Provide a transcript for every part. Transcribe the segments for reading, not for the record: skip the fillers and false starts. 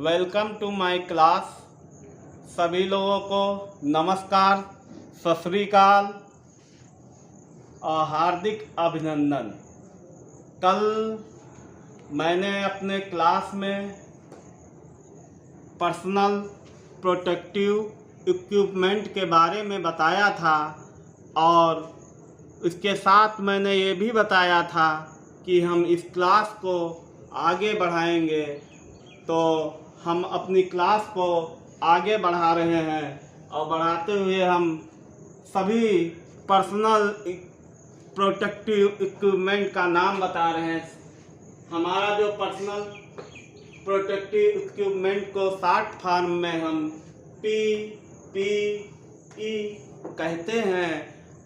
Welcome to my class. सभी लोगों को नमस्कार, सत श्री अकाल और हार्दिक अभिनंदन। कल मैंने अपने क्लास में पर्सनल प्रोटेक्टिव इक्विपमेंट के बारे में बताया था और इसके साथ मैंने ये भी बताया था कि हम इस क्लास को आगे बढ़ाएंगे। तो हम अपनी क्लास को आगे बढ़ा रहे हैं और बढ़ाते हुए हम सभी पर्सनल प्रोटेक्टिव इक्विपमेंट का नाम बता रहे हैं। हमारा जो पर्सनल प्रोटेक्टिव इक्विपमेंट को शॉर्ट फॉर्म में हम PPE कहते हैं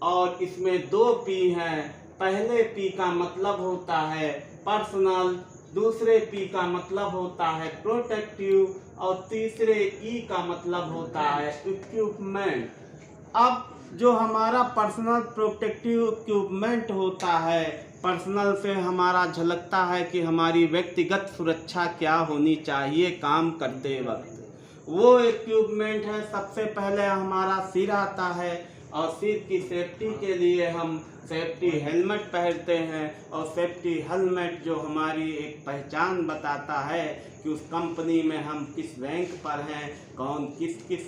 और इसमें 2 P हैं। पहले P का मतलब होता है पर्सनल, दूसरे P का मतलब होता है प्रोटेक्टिव और तीसरे E का मतलब होता है इक्विपमेंट। अब जो हमारा पर्सनल प्रोटेक्टिव इक्विपमेंट होता है, पर्सनल से हमारा झलकता है कि हमारी व्यक्तिगत सुरक्षा क्या होनी चाहिए काम करते वक्त। वो इक्विपमेंट है, सबसे पहले हमारा सिर आता है और सिर की सेफ्टी के लिए हम सेफ्टी हेलमेट पहनते हैं और सेफ्टी हेलमेट जो हमारी एक पहचान बताता है कि उस कंपनी में हम किस रैंक पर हैं, कौन किस किस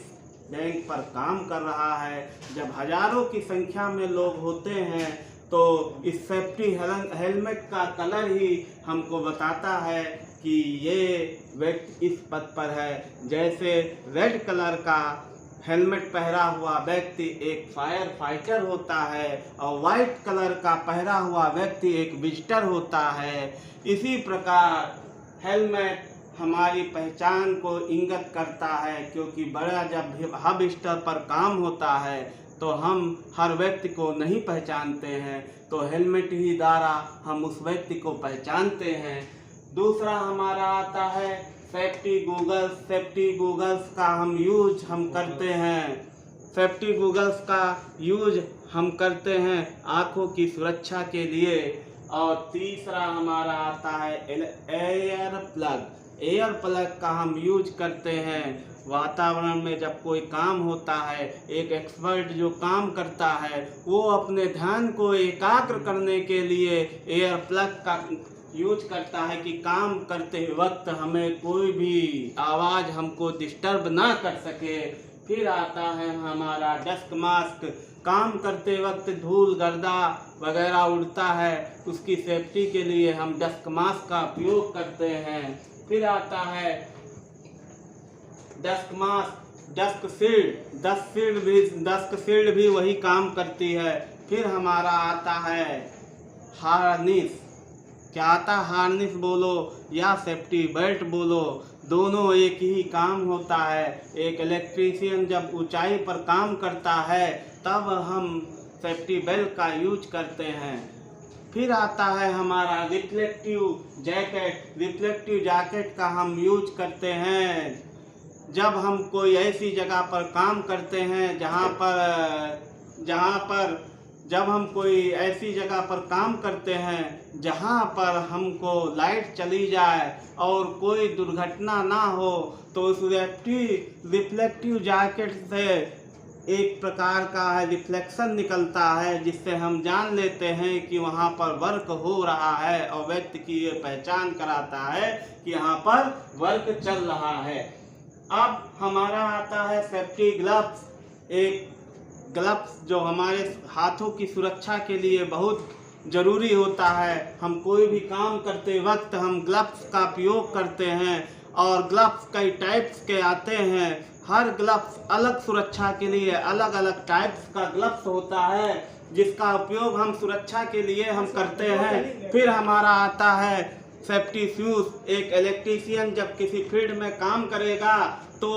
रैंक पर काम कर रहा है। जब हजारों की संख्या में लोग होते हैं तो इस सेफ्टी हेलमेट का कलर ही हमको बताता है कि ये व्यक्ति इस पद पर है। जैसे रेड कलर का हेलमेट पहरा हुआ व्यक्ति एक फायर फाइटर होता है और वाइट कलर का पहरा हुआ व्यक्ति एक विजिटर होता है। इसी प्रकार हेलमेट हमारी पहचान को इंगित करता है, क्योंकि बड़ा जब हब स्तर पर काम होता है तो हम हर व्यक्ति को नहीं पहचानते हैं, तो हेलमेट ही द्वारा हम उस व्यक्ति को पहचानते हैं। दूसरा हमारा आता है सेफ्टी गूगल्स। सेफ्टी गूगल्स का यूज हम करते हैं। सेफ्टी गूगल्स का यूज हम करते हैं आँखों की सुरक्षा के लिए। और तीसरा हमारा आता है एयर प्लग। एयर प्लग का हम यूज करते हैं वातावरण में जब कोई काम होता है। एक एक्सपर्ट जो काम करता है वो अपने ध्यान को एकाग्र करने के लिए एयर प्लग का यूज करता है कि काम करते वक्त हमें कोई भी आवाज़ हमको डिस्टर्ब ना कर सके। फिर आता है हमारा डस्ट मास्क। काम करते वक्त धूल गर्दा वगैरह उड़ता है, उसकी सेफ्टी के लिए हम डस्ट मास्क का उपयोग करते हैं। फिर आता है डस्ट मास्क, डस्ट शील्ड भी वही काम करती है। फिर हमारा आता है हार्नेस। क्या आता है? हार्नेस बोलो या सेफ्टी बेल्ट बोलो, दोनों एक ही काम होता है। एक इलेक्ट्रीशियन जब ऊंचाई पर काम करता है तब हम सेफ्टी बेल्ट का यूज करते हैं। फिर आता है हमारा रिफ्लेक्टिव जैकेट। रिफ्लेक्टिव जैकेट का हम यूज करते हैं जब हम कोई ऐसी जगह पर काम करते हैं जब हम कोई ऐसी जगह पर काम करते हैं जहां पर हमको लाइट चली जाए और कोई दुर्घटना ना हो, तो उस रिफ्लेक्टिव जैकेट से एक प्रकार का रिफ्लेक्शन निकलता है, जिससे हम जान लेते हैं कि वहां पर वर्क हो रहा है और व्यक्ति की ये पहचान कराता है कि यहाँ पर वर्क चल रहा है। अब हमारा आता है सेफ्टी ग्लव्स। एक ग्लव्स जो हमारे हाथों की सुरक्षा के लिए बहुत ज़रूरी होता है। हम कोई भी काम करते वक्त हम ग्लव्स का उपयोग करते हैं और ग्लव्स कई टाइप्स के आते हैं। हर ग्लव्स अलग सुरक्षा के लिए अलग अलग टाइप्स का ग्लव्स होता है जिसका उपयोग हम सुरक्षा के लिए हम करते हैं। फिर हमारा आता है सेफ्टी शूज। एक इलेक्ट्रीशियन जब किसी फील्ड में काम करेगा तो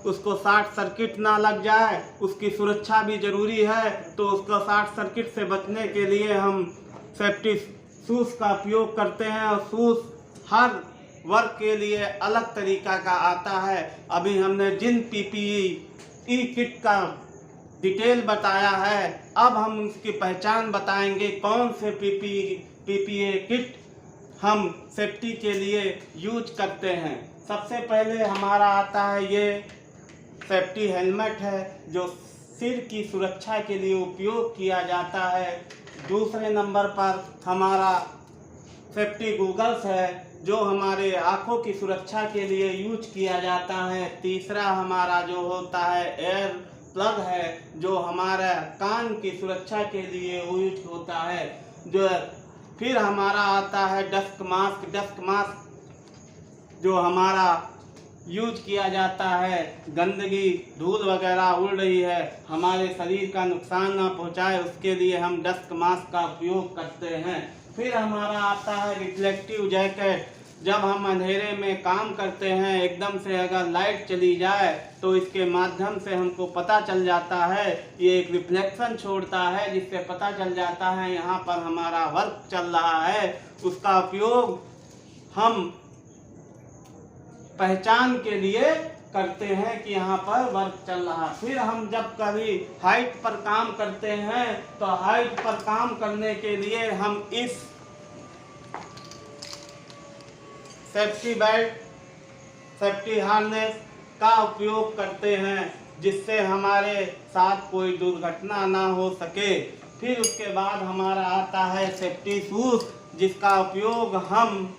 उसको शॉर्ट सर्किट ना लग जाए, उसकी सुरक्षा भी ज़रूरी है, तो उसको शॉर्ट सर्किट से बचने के लिए हम सेफ्टी शूज़ का उपयोग करते हैं। और शूज़ हर वर्क के लिए अलग तरीका का आता है। अभी हमने जिन PPE किट का डिटेल बताया है, अब हम उसकी पहचान बताएंगे कौन से PPE किट हम सेफ्टी के लिए यूज करते हैं। सबसे पहले हमारा आता है ये सेफ्टी हेलमेट है, जो सिर की सुरक्षा के लिए उपयोग किया जाता है। दूसरे नंबर पर हमारा सेफ्टी गूगल्स है, जो हमारे आँखों की सुरक्षा के लिए यूज किया जाता है। तीसरा हमारा जो होता है एयर प्लग है, जो हमारा कान की सुरक्षा के लिए यूज होता है। जो फिर हमारा आता है डस्ट मास्क जो हमारा यूज किया जाता है। गंदगी धूल वगैरह उड़ रही है, हमारे शरीर का नुकसान ना पहुंचाए, उसके लिए हम डस्ट मास्क का उपयोग करते हैं। फिर हमारा आता है रिफ्लेक्टिव जैकेट। जब हम अंधेरे में काम करते हैं, एकदम से अगर लाइट चली जाए तो इसके माध्यम से हमको पता चल जाता है, ये एक रिफ्लेक्शन छोड़ता है, जिससे पता चल जाता है यहाँ पर हमारा वर्क चल रहा है। उसका उपयोग हम पहचान के लिए करते हैं कि यहाँ पर वर्क चल रहा है। फिर हम जब कभी हाइट पर काम करते हैं, तो हाइट पर काम करने के लिए हम इस सेफ्टी बेल्ट, सेफ्टी हार्नेस का उपयोग करते हैं, जिससे हमारे साथ कोई दुर्घटना ना हो सके। फिर उसके बाद हमारा आता है सेफ्टी शूज, जिसका उपयोग हम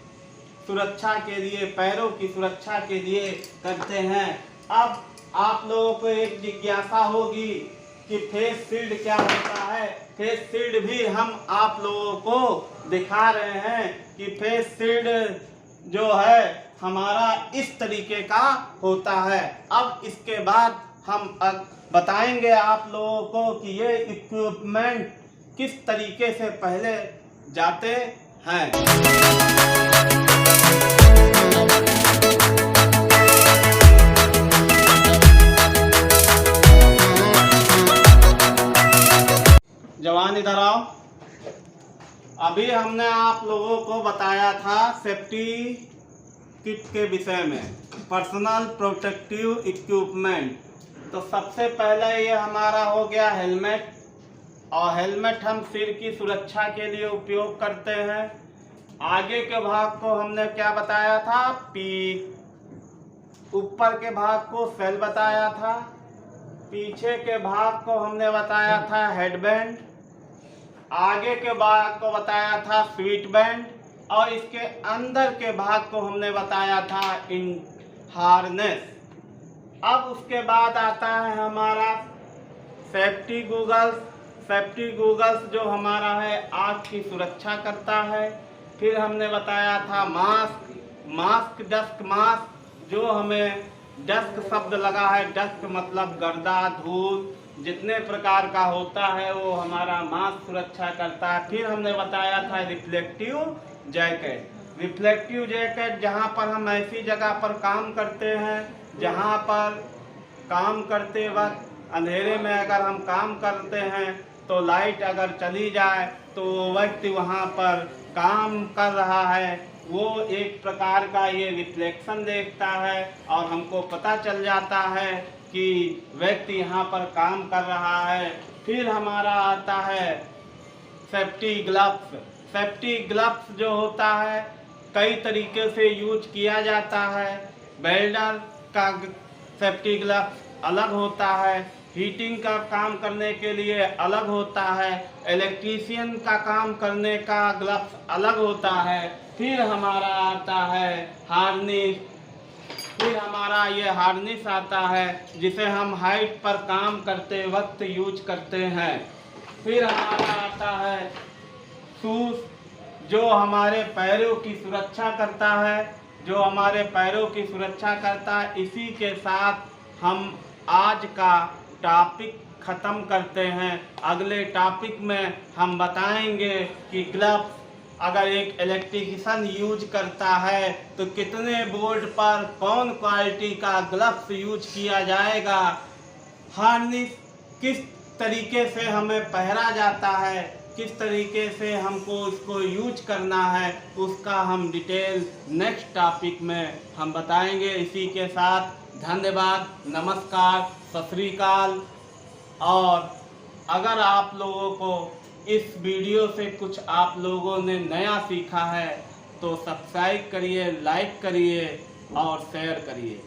सुरक्षा के लिए, पैरों की सुरक्षा के लिए करते हैं। अब आप लोगों को एक जिज्ञासा होगी कि फेस शील्ड क्या होता है। फेस शील्ड भी हम आप लोगों को दिखा रहे हैं कि फेस शील्ड जो है हमारा इस तरीके का होता है। अब इसके बाद हम बताएंगे आप लोगों को कि ये इक्विपमेंट किस तरीके से पहले जाते हैं। जवान इधर आओ। अभी हमने आप लोगों को बताया था सेफ्टी किट के विषय में, पर्सनल प्रोटेक्टिव इक्विपमेंट। तो सबसे पहले ये हमारा हो गया हेलमेट, और हेलमेट हम सिर की सुरक्षा के लिए उपयोग करते हैं। आगे के भाग को हमने क्या बताया था, पीठ। ऊपर के भाग को सेल बताया था। पीछे के भाग को हमने बताया था हेडबैंड। आगे के भाग को बताया था स्वीट बैंड, और इसके अंदर के भाग को हमने बताया था इन हार्नेस। अब उसके बाद आता है हमारा सेफ्टी गूगल्स। सेफ्टी गूगल्स जो हमारा है आँख की सुरक्षा करता है। फिर हमने बताया था मास्क, डस्ट मास्क, जो हमें डस्ट शब्द लगा है, डस्ट मतलब गर्दा, धूल, जितने प्रकार का होता है वो हमारा मास्क सुरक्षा करता है। फिर हमने बताया था रिफ्लेक्टिव जैकेट। रिफ्लेक्टिव जैकेट जहाँ पर हम ऐसी जगह पर काम करते हैं जहाँ पर काम करते वक्त अंधेरे में अगर हम काम करते हैं, तो लाइट अगर चली जाए तो वो व्यक्ति वहाँ पर काम कर रहा है, वो एक प्रकार का ये रिफ्लेक्शन देखता है और हमको पता चल जाता है कि व्यक्ति यहाँ पर काम कर रहा है। फिर हमारा आता है सेफ्टी ग्लव्स। सेफ्टी ग्लव्स जो होता है कई तरीके से यूज किया जाता है। वेल्डर का सेफ्टी ग्लव्स अलग होता है, हीटिंग का काम करने के लिए अलग होता है, इलेक्ट्रीशियन का काम करने का ग्लव्स अलग होता है। फिर हमारा आता है हार्नेस। फिर हमारा ये हार्नेस आता है जिसे हम हाइट पर काम करते वक्त यूज करते हैं। फिर हमारा आता है शूज, जो हमारे पैरों की सुरक्षा करता है, जो हमारे पैरों की सुरक्षा करता है। इसी के साथ हम आज का टॉपिक ख़त्म करते हैं। अगले टॉपिक में हम बताएंगे कि ग्लव्स अगर एक इलेक्ट्रिशियन यूज करता है तो कितने वोल्ट पर कौन क्वालिटी का ग्लव्स यूज किया जाएगा, हार्नेस किस तरीके से हमें पहना जाता है, किस तरीके से हमको इसको यूज करना है, उसका हम डिटेल नेक्स्ट टॉपिक में हम बताएंगे। इसी के साथ धन्यवाद, नमस्कार, सत श्री अकाल। और अगर आप लोगों को इस वीडियो से कुछ आप लोगों ने नया सीखा है तो सब्सक्राइब करिए, लाइक करिए, और शेयर करिए।